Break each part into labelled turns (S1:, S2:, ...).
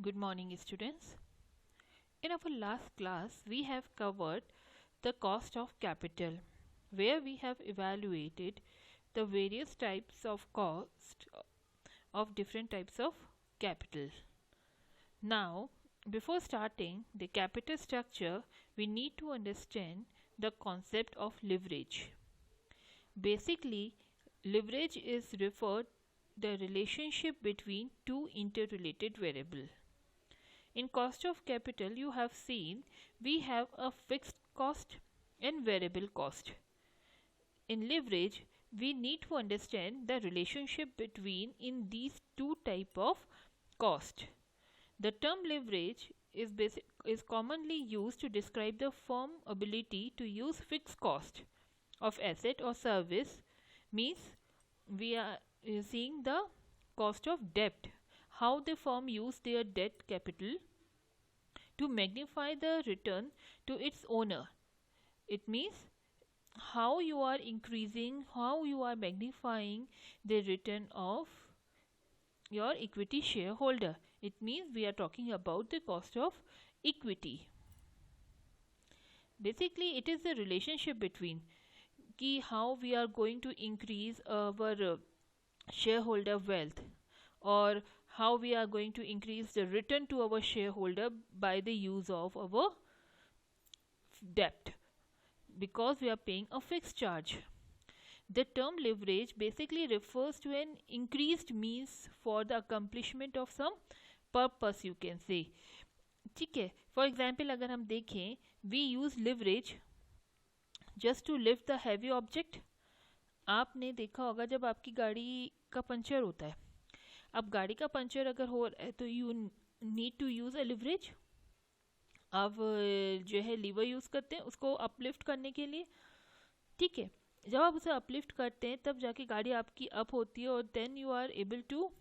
S1: Good morning, students. In our last class, we have covered the cost of capital, where we have evaluated the various types of cost of different types of capital. Now, before starting the capital structure, we need to understand the concept of leverage. Basically, leverage is referred the relationship between two interrelated variables. In cost of capital, you have seen we have a fixed cost and variable cost. In leverage, we need to understand the relationship between in these two type of cost. The term leverage is commonly used to describe the firm ability to use fixed cost of asset or service. Means we are seeing the cost of debt, how the firm use their debt capital to magnify the return to its owner. It means how you are increasing, how you are magnifying the return of your equity shareholder. It means we are talking about the cost of equity. Basically, it is the relationship between how we are going to increase our shareholder wealth, or how we are going to increase the return to our shareholder by the use of our debt, because we are paying a fixed charge. The term leverage basically refers to an increased means for the accomplishment of some purpose, you can say. ठीक है, for example अगर हम देखें, we use leverage just to lift the heavy object. आपने देखा होगा जब आपकी गाड़ी का पंचर होता है, अब गाड़ी का पंचर अगर हो रहा है तो you need to use a leverage. आप जो है लीवर यूज़ करते हैं उसको अपलिफ्ट करने के लिए. ठीक है, जब आप उसे अपलिफ्ट करते हैं तब जाके गाड़ी आपकी अप होती है और then you are able to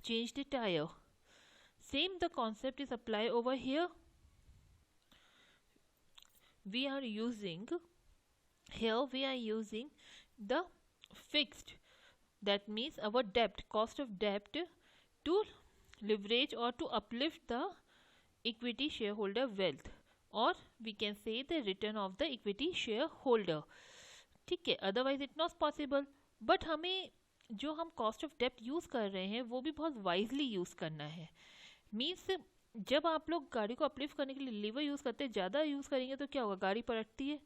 S1: change the tyre. Same the concept is apply over here. we are using the fixed, that means our debt, cost of debt, to leverage or to uplift the equity shareholder wealth, or we can say the return of the equity shareholder. ठीक है, otherwise it not possible. But हमें जो हम cost of dept use कर रहे हैं वो भी बहुत वाइजली यूज़ करना है. मीन्स जब आप लोग गाड़ी को अपलिफ्ट करने के लिए लीवर यूज़ करते हैं, ज़्यादा यूज़ करेंगे तो क्या होगा, गाड़ी पलटती है.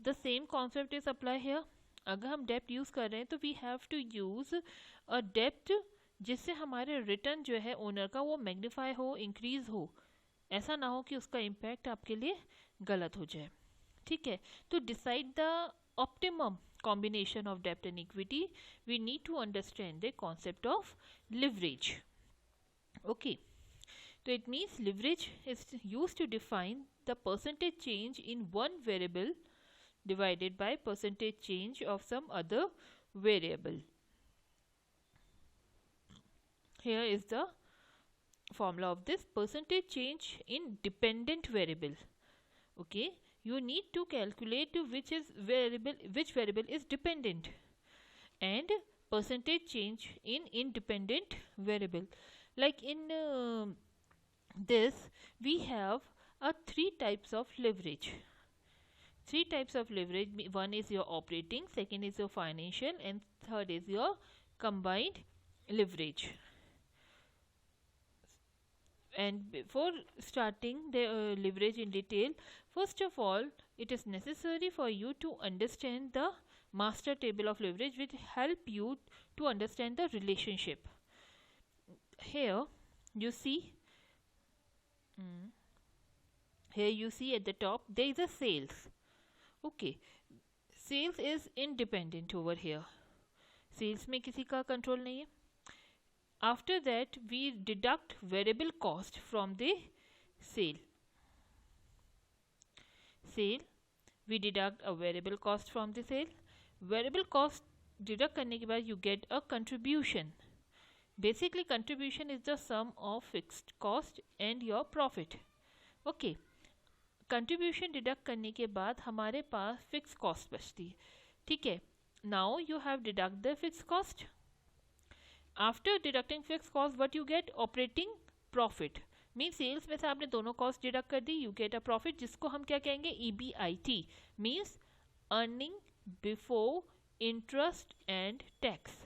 S1: The same concept is apply here. अगर हम डेप्ट यूज़ कर रहे हैं तो we have to use a डेप्ट जिससे हमारे रिटर्न जो है ओनर का वो मैग्नीफाई हो, इंक्रीज हो. ऐसा ना हो कि उसका इम्पैक्ट आपके लिए गलत हो जाए. ठीक है, तो decide the optimum combination of debt and equity, we need to understand the concept of leverage. Okay, so it means leverage is used to define the percentage change in one variable divided by percentage change of some other variable. Here is the formula of this percentage change in dependent variable. Okay, you need to calculate which variable is dependent, and percentage change in independent variable. Like in this we have three types of leverage. One is your operating, second is your financial, and third is your combined leverage. And before starting the leverage in detail, first of all it is necessary for you to understand the master table of leverage, which help you to understand the relationship. Here you see at the top there is a sales. Okay, sales is independent over here. Sales में किसी का control नहीं है. After that we deduct variable cost from the sale. We deduct a variable cost from the sale. Variable cost deduct करने के बाद you get a contribution. Basically contribution is the sum of fixed cost and your profit. Okay, contribution deduct करने के बाद हमारे पास fixed cost बचती है. ठीक है, now you have deduct the fixed cost. After deducting fixed cost, what you get? Operating profit. Mean sales में से आपने दोनों कॉस्ट डिडक्ट कर दी, यू गेट अ प्रॉफिट, जिसको हम क्या कहेंगे, EBIT, means earning before interest and tax.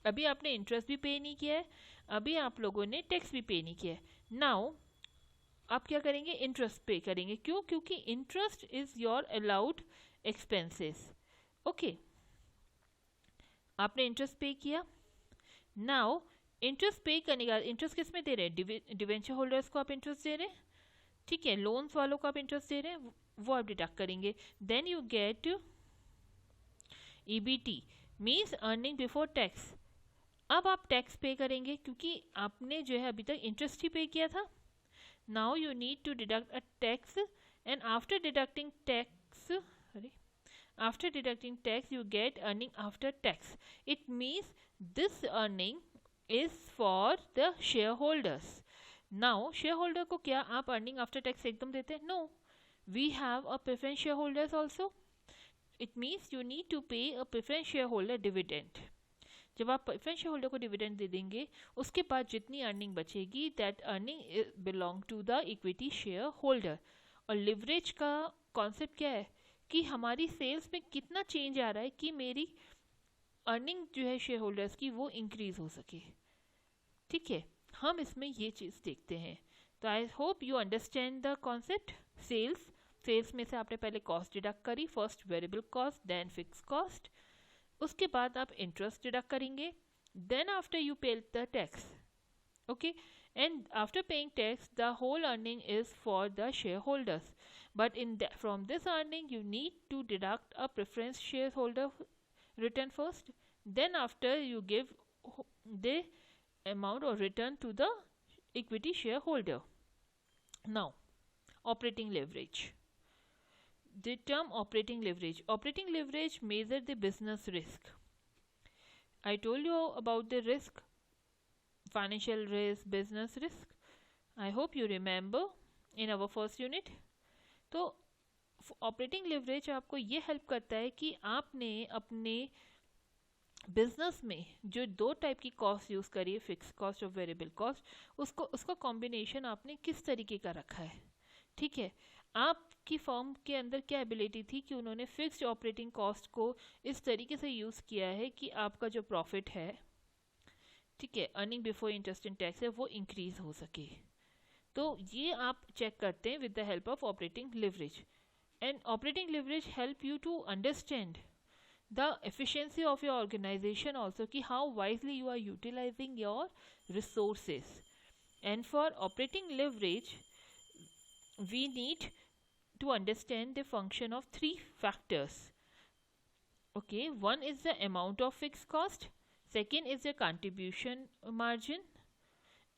S1: अभी आपने इंटरेस्ट भी पे नहीं किया है, अभी आप लोगों ने टैक्स भी पे नहीं किया है। नाउ आप क्या करेंगे, इंटरेस्ट पे करेंगे। क्यों? क्योंकि interest is your allowed expenses. Okay, आपने इंटरेस्ट पे किया। नाउ इंटरेस्ट पे करने का, इंटरेस्ट किस में दे रहे हैं, डिवेंचर होल्डर्स को आप इंटरेस्ट दे रहे हैं, ठीक है, लोन्स वालों को आप इंटरेस्ट दे रहे हैं, वो आप डिडक्ट करेंगे। Then you get EBT, means earning before tax. अब आप टैक्स पे करेंगे क्योंकि आपने जो है अभी तक इंटरेस्ट ही पे किया था। Now you need to deduct a tax, and after deducting tax, after deducting tax you get earning after tax. It means this earning is for the shareholders. Now shareholder को क्या आप earning after tax एकदम देते हैं? No, we have a preference shareholders also. It means you need to pay a preference shareholder dividend. जब आप preference share holder को dividend दे देंगे, उसके बाद जितनी अर्निंग बचेगी that earning belong to the equity share holder. और लिवरेज का कॉन्सेप्ट क्या है कि हमारी सेल्स में कितना चेंज आ रहा है कि मेरी अर्निंग जो है शेयर होल्डर्स की वो इंक्रीज हो सके। ठीक है, हम इसमें ये चीज़ देखते हैं। तो I hope you understand the concept. Sales में से आपने पहले कॉस्ट डिडक्ट करी, first variable cost then fix cost, उसके बाद आप इंटरेस्ट डिडक्ट करेंगे, then after you pay the tax, okay, and after paying tax the whole earning is for the shareholders, but from this earning you need to deduct a preference shareholder return first, then after you give the amount or return to the equity shareholder. Now operating leverage. The term operating leverage measure the business risk. I told you about the risk, financial risk, business risk. I hope you remember in our first unit. तो operating leverage आपको ये help करता है कि आपने अपने business में जो दो टाइप की कॉस्ट यूज़ करी है, फिक्स कॉस्ट और वेरिएबल कॉस्ट, उसका कॉम्बिनेशन आपने किस तरीके का रखा है। ठीक है, आपकी फर्म के अंदर क्या एबिलिटी थी कि उन्होंने फिक्स्ड ऑपरेटिंग कॉस्ट को इस तरीके से यूज़ किया है कि आपका जो प्रॉफिट है, ठीक है, earning before interest and tax है, वो इंक्रीज हो सके। तो ये आप चेक करते हैं with the help of operating leverage. And operating leverage help you to understand the efficiency of your organization also, कि how wisely you are utilizing your resources. And for operating leverage we need to understand the function of 3 factors. Okay, one is the amount of fixed cost, second is the contribution margin,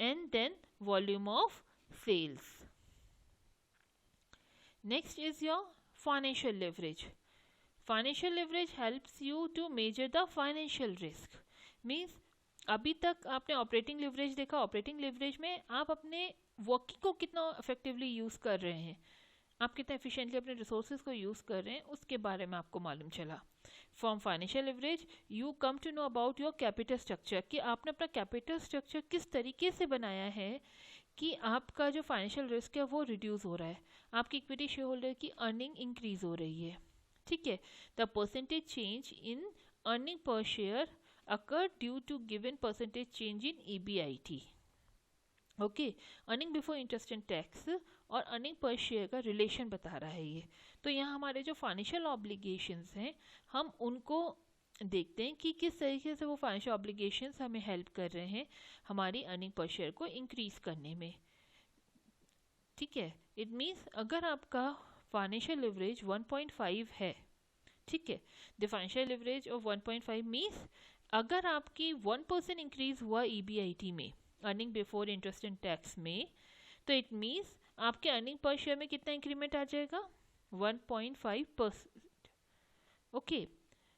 S1: and then volume of sales. Next is your financial leverage. Financial leverage helps you to measure the financial risk. Means अभी तक आपने operating leverage देखा, operating leverage में आप अपने working को कितना effectively use कर रहे हैं, आप कितना एफिशिएंटली अपने रिसोर्सेज को यूज़ कर रहे हैं, उसके बारे में आपको मालूम चला। From financial leverage you come to know about your capital structure, कि आपने अपना कैपिटल स्ट्रक्चर किस तरीके से बनाया है कि आपका जो फाइनेंशियल रिस्क है वो रिड्यूस हो रहा है, आपकी इक्विटी शेयर होल्डर की अर्निंग इंक्रीज हो रही है। ठीक है, the percentage change in earning per share occur due to given percentage change in EBIT। Okay, earning before interest and tax और अर्निंग पर शेयर का रिलेशन बता रहा है ये। तो यहाँ हमारे जो फाइनेंशियल ऑब्लिगेशंस हैं हम उनको देखते हैं कि किस तरीके से वो फाइनेंशियल ऑब्लिगेशंस हमें हेल्प कर रहे हैं हमारी अर्निंग पर शेयर को इंक्रीज करने में। ठीक है, इट मीन्स अगर आपका फाइनेंशियल लिवरेज 1.5 है, ठीक है, the financial leverage of 1.5 means अगर आपकी 1% इंक्रीज हुआ EBIT में, earning before interest and tax में, तो इट मीन्स आपके अर्निंग पर शेयर में कितना इंक्रीमेंट आ जाएगा, 1.5%. Okay,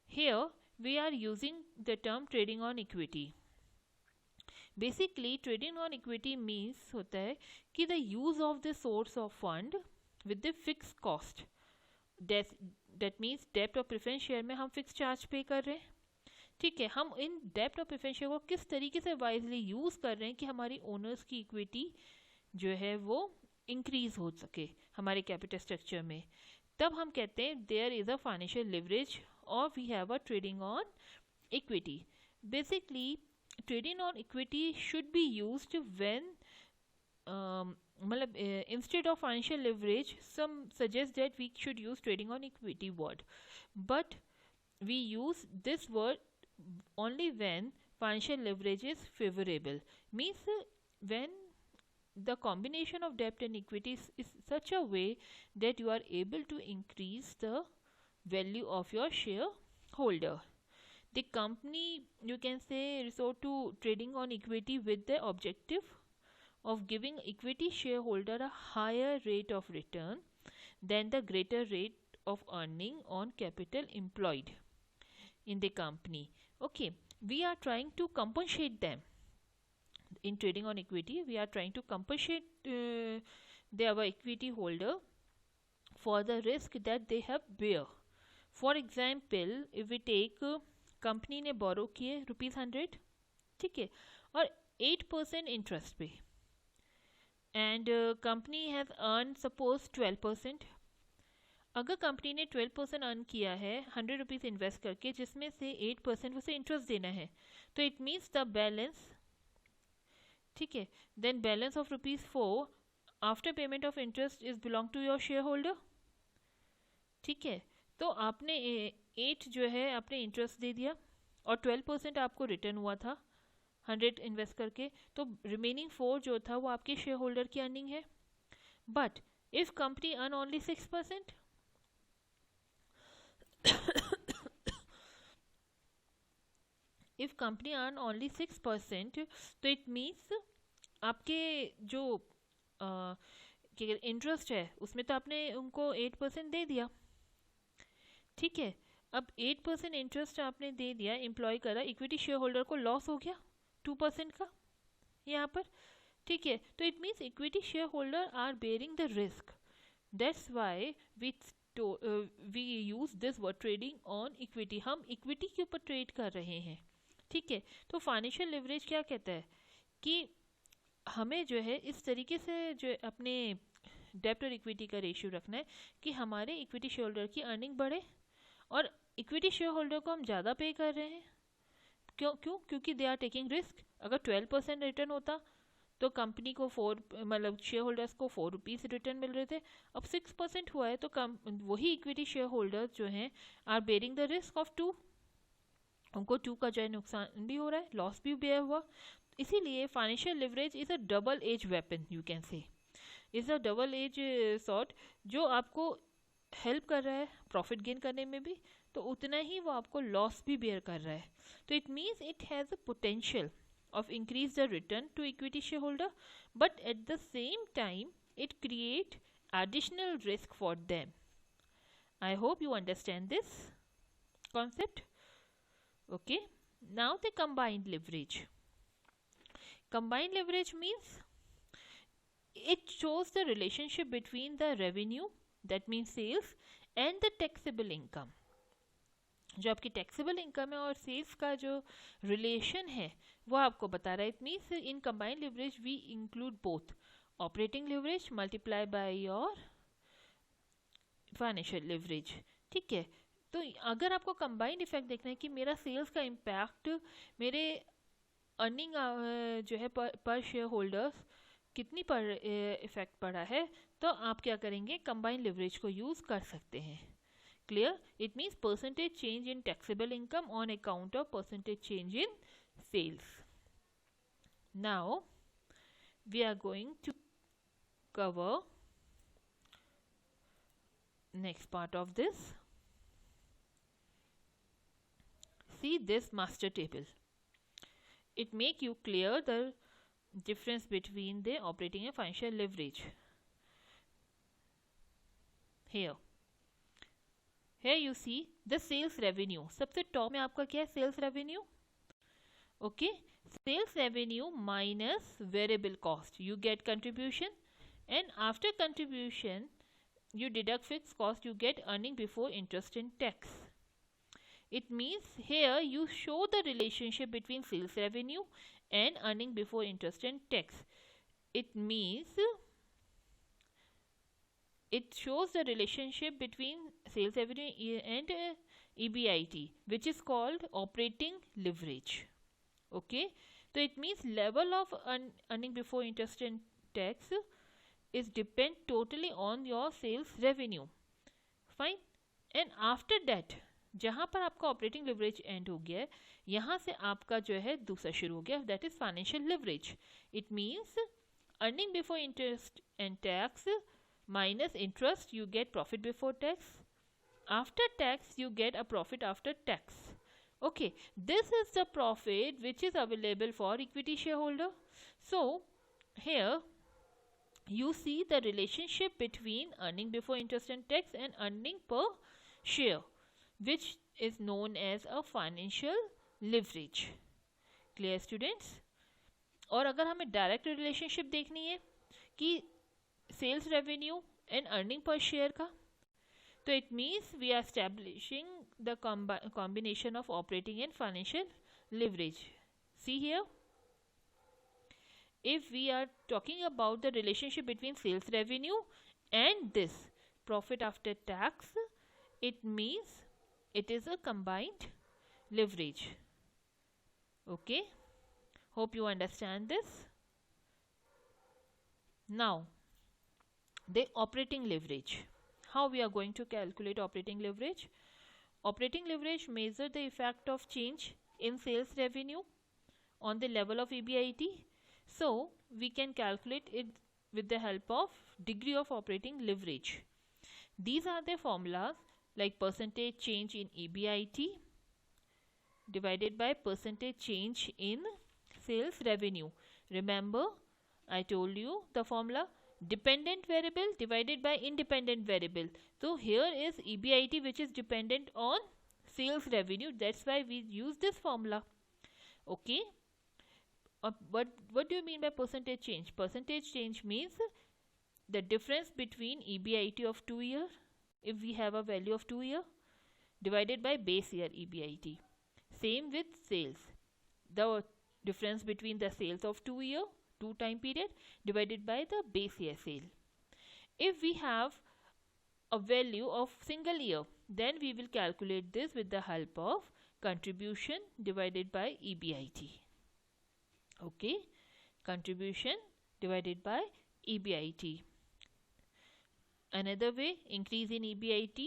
S1: here we are using the term trading on equity. Basically trading on equity means होता है कि the use of the source of fund with the fix cost, that means डेब्ट और preference share में हम fix charge पे कर रहे हैं। ठीक है, हम इन डेब्ट और प्रेफरेंस शेयर को किस तरीके से वाइजली यूज कर रहे हैं कि हमारी ओनर्स की इक्विटी जो है वो इंक्रीज हो सके हमारे कैपिटल स्ट्रक्चर में, तब हम कहते हैं there is a financial leverage और we have a trading on equity. Basically trading on equity should be used when मतलब instead of financial leverage some suggest that we should use trading on equity word, but we use this word only when financial leverage is favorable. Means when the combination of debt and equity is such a way that you are able to increase the value of your shareholder. The company, you can say, resort to trading on equity with the objective of giving equity shareholder a higher rate of return than the greater rate of earning on capital employed in the company. Okay, we are trying to compensate them. In trading on equity, we are trying to compensate our equity holder for the risk that they have bear. For example, if we take company ने बोरो किए ₹100, ठीक है, और 8% interest पे, and company has earn suppose 12%. अगर company ने 12% earn किया है ₹100 इन्वेस्ट करके, जिसमें से 8% उसे इंटरेस्ट देना है, तो इट मीन्स द बैलेंस, ठीक है, then balance of ₹4 after payment of interest is belong to your share holder. ठीक है, तो आपने 8 जो है आपने इंटरेस्ट दे दिया और 12% आपको रिटर्न हुआ था 100 इन्वेस्ट करके, तो रिमेनिंग 4 जो था वो आपके शेयर होल्डर की अर्निंग है. But if company earn only 6%, if company earn only 6%, तो इट मीन्स आपके जो इंटरेस्ट है उसमें तो आपने उनको 8% दे दिया. ठीक है, अब 8% इंटरेस्ट आपने दे दिया, एम्प्लॉय करा, इक्विटी शेयर होल्डर को लॉस हो गया 2% का यहाँ पर. ठीक है, तो it means equity share holder are bearing the risk. That's why we use this word trading on equity. हम इक्विटी के ऊपर ट्रेड कर रहे हैं. ठीक है, तो फाइनेंशियल लिवरेज क्या कहता है कि हमें जो है इस तरीके से जो अपने डेब्ट और इक्विटी का रेशियो रखना है कि हमारे इक्विटी शेयर होल्डर की अर्निंग बढ़े, और इक्विटी शेयर होल्डर को हम ज़्यादा पे कर रहे हैं. क्योंकि दे आर टेकिंग रिस्क. अगर 12% रिटर्न होता तो कंपनी को 4 मतलब शेयर होल्डर्स को ₹4 रिटर्न मिल रहे थे. अब 6% हुआ है तो वही इक्विटी शेयर होल्डर जो हैं are bearing the risk of 2. उनको 2 का जो है नुकसान भी हो रहा है, लॉस भी बेयर हुआ. इसीलिए financial leverage is a double edge weapon, you can say is a double edge sword, जो आपको हेल्प कर रहा है प्रॉफिट गेन करने में भी, तो उतना ही वो आपको लॉस भी बेयर कर रहा है. तो it means it has a potential of increase the return to equity shareholder, but at the same time it create additional risk for them. I hope you understand this concept. Okay, now the combined leverage. Combined leverage means it shows the relationship between the revenue, that means sales, and the taxable income. जो आपकी taxable income है और sales का जो relation है वो आपको बता रहा है. It means in combined leverage we include both operating leverage multiply by your financial leverage. ठीक है, तो अगर आपको कंबाइंड इफेक्ट देखना है कि मेरा सेल्स का इम्पैक्ट मेरे अर्निंग जो है पर शेयर होल्डर्स कितनी पर इफेक्ट पड़ा है, तो आप क्या करेंगे, कंबाइंड लिवरेज को यूज़ कर सकते हैं. Clear? It means percentage change in taxable income on account of percentage change in sales. Now we are going to cover next part of this. See this master table. It make you clear the difference between the operating and financial leverage. Here you see the sales revenue. सबसे top में आपका क्या है, sales revenue. Okay, sales revenue minus variable cost, you get contribution, and after contribution you deduct fixed cost, you get earning before interest and tax. It means here you show the relationship between sales revenue and earning before interest and tax. it means it shows the relationship between sales revenue and EBIT, which is called operating leverage. Okay, so it means level of earning before interest and tax is depend totally on your sales revenue. Fine. And after that जहाँ पर आपका operating leverage and हो गया है, यहाँ से आपका जो है दूसरा शुरू हो गया, that is financial leverage. It means earning before interest and tax minus interest, you get profit before tax. After tax, you get a profit after tax. Okay, this is the profit which is available for equity shareholder. So here you see the relationship between earning before interest and tax and earning per share, which is known as a financial leverage. Clear students? और अगर हमें direct relationship देखनी है कि sales revenue and earning per share का, तो it means we are establishing the combination of operating and financial leverage. See here, if we are talking about the relationship between sales revenue and this profit after tax, it means it is a combined leverage. Okay, hope you understand this. Now the operating leverage. How we are going to calculate operating leverage? Operating leverage measure the effect of change in sales revenue on the level of EBIT. So we can calculate it with the help of degree of operating leverage. These are the formulas like percentage change in EBIT divided by percentage change in sales revenue. Remember, I told you the formula dependent variable divided by independent variable. So here is EBIT, which is dependent on sales revenue. That's why we use this formula. Okay. What do you mean by percentage change? Percentage change means the difference between EBIT of 2 year, if we have a value of 2 year, divided by base year EBIT. Same with sales. The difference between the sales of 2 year, 2 time period, divided by the base year sale. If we have a value of single year, then we will calculate this with the help of contribution divided by EBIT. Okay, contribution divided by EBIT. Another way, increase in EBIT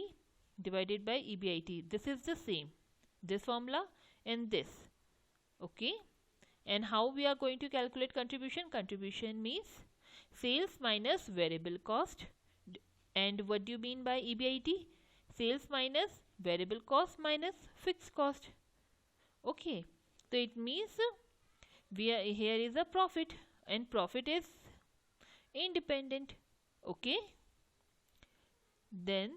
S1: divided by EBIT. This is the same, this formula and this. Okay, and how we are going to calculate contribution? Contribution means sales minus variable cost. And what do you mean by EBIT? Sales minus variable cost minus fixed cost. Okay, so it means here is a profit, and profit is independent. Okay, then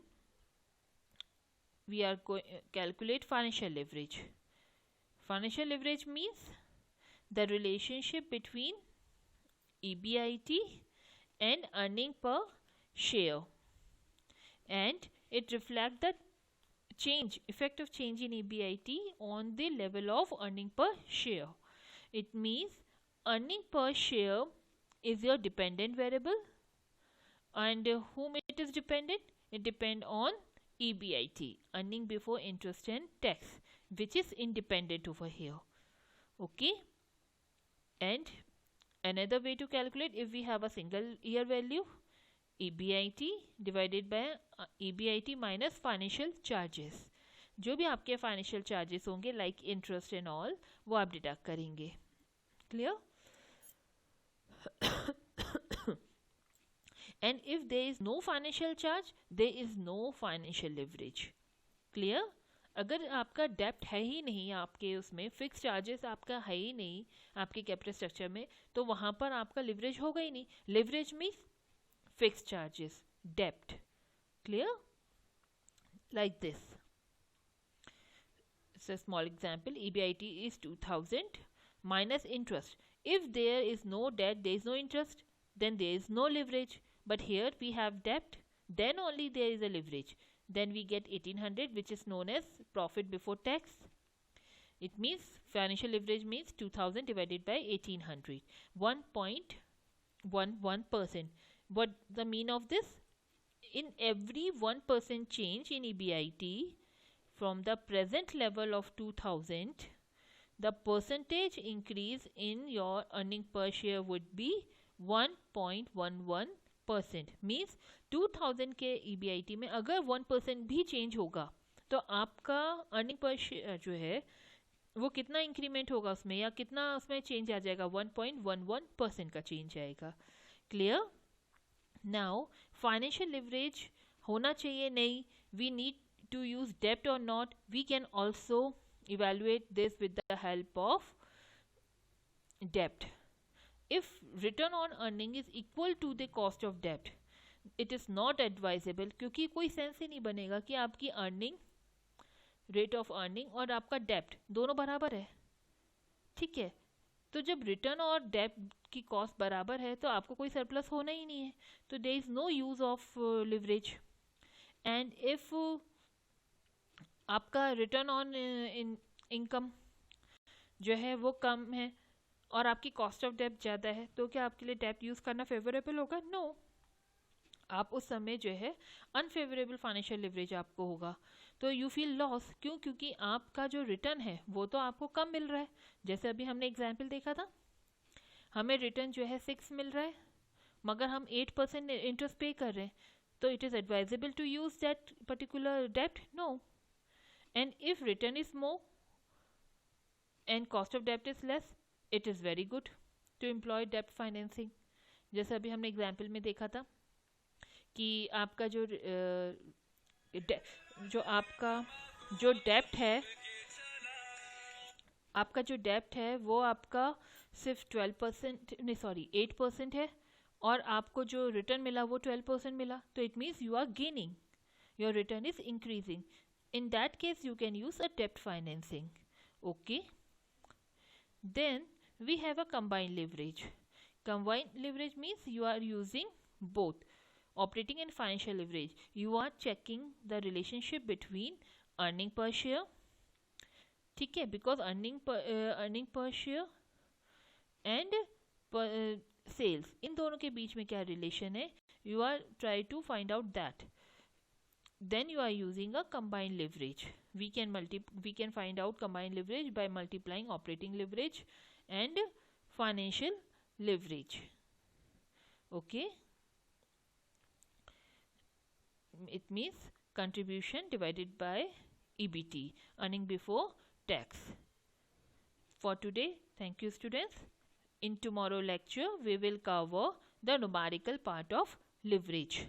S1: we are going to calculate financial leverage. Financial leverage means the relationship between EBIT and earning per share, and it reflects the effect of change in EBIT on the level of earning per share. It means earning per share is your dependent variable, and whom it is dependent? It depends on EBIT, earning before interest and tax, which is independent over here. Okay, and another way to calculate, if we have a single year value, EBIT divided by EBIT minus financial charges. जो भी आपके financial charges होंगे like interest and all, वो आप deduct करेंगे. Clear? And if there is no financial charge, there is no financial leverage. Clear? अगर आपका डेप्ट है ही नहीं, आपके उसमें फिक्स चार्जेस आपका है ही नहीं आपके कैपिटल स्ट्रक्चर में, तो वहाँ पर आपका लिवरेज होगा ही नहीं. लिवरेज मीन्स फिक्स चार्जेस, डेप्ट. Clear? Like this. It's a small example. EBIT is 2000 minus interest. If there is no debt, there is no interest, then there is no leverage. But here we have debt, then only there is a leverage. Then we get 1800, which is known as profit before tax. It means financial leverage means 2000 divided by 1800. 1.5 1%. What the mean of this? In every 1% change in EBIT from the present level of 2000, the percentage increase in your earning per share would be 1.11%. Means 2000 के EBIT में अगर 1% भी change होगा तो आपका earning per share जो है वो कितना इंक्रीमेंट होगा उसमें, या कितना उसमें चेंज आ जाएगा? 1.11% का चेंज आएगा. क्लियर? नाउ फाइनेंशियल लिवरेज होना चाहिए नहीं, we need to use debt or not, we can also evaluate this with the help of debt. If return on earning is equal to the cost of debt, it is not advisable, क्योंकि कोई sense ही नहीं बनेगा कि आपकी earning, rate of earning और आपका डेप्ट दोनों बराबर है. ठीक है, तो जब रिटर्न और डेप्ट की कॉस्ट बराबर है तो आपको कोई सरप्लस होना ही नहीं है, तो there is no use of leverage. And if आपका रिटर्न ऑन इनकम जो है वो कम है और आपकी कॉस्ट ऑफ डेप्ट ज़्यादा है, तो क्या आपके लिए डेप्ट यूज़ करना फेवरेबल होगा? नो. आप उस समय जो है अनफेवरेबल फाइनेंशियल लिवरेज आपको होगा, तो यू फील लॉस. क्यों? क्योंकि आपका जो रिटर्न है वो तो आपको कम मिल रहा है. जैसे अभी हमने एग्जाम्पल देखा था, हमें रिटर्न जो है 6 मिल रहा है मगर हम 8% इंटरेस्ट पे कर रहे हैं, तो it is advisable to use that particular डेप्ट? No. And if return is more and cost of debt is less, it is very good to employ debt financing. जैसे अभी हमने एग्जाम्पल में देखा था कि आपका जो डेप्ट है वो आपका सिर्फ 12% नहीं सॉरी 8% है और आपको जो रिटर्न मिला वो 12% मिला, तो it means you are gaining, your return is increasing. In that case, you can use a debt financing. Okay. Then we have a combined leverage. Combined leverage means you are using both operating and financial leverage. You are checking the relationship between earning per share. ठीक है, because earning per share and sales, इन दोनों के बीच में क्या relation है? You are try to find out that. Then you are using a combined leverage. We can find out combined leverage by multiplying operating leverage and financial leverage. Okay, it means contribution divided by EBT, earning before tax. For today, thank you students. In tomorrow lecture we will cover the numerical part of leverage.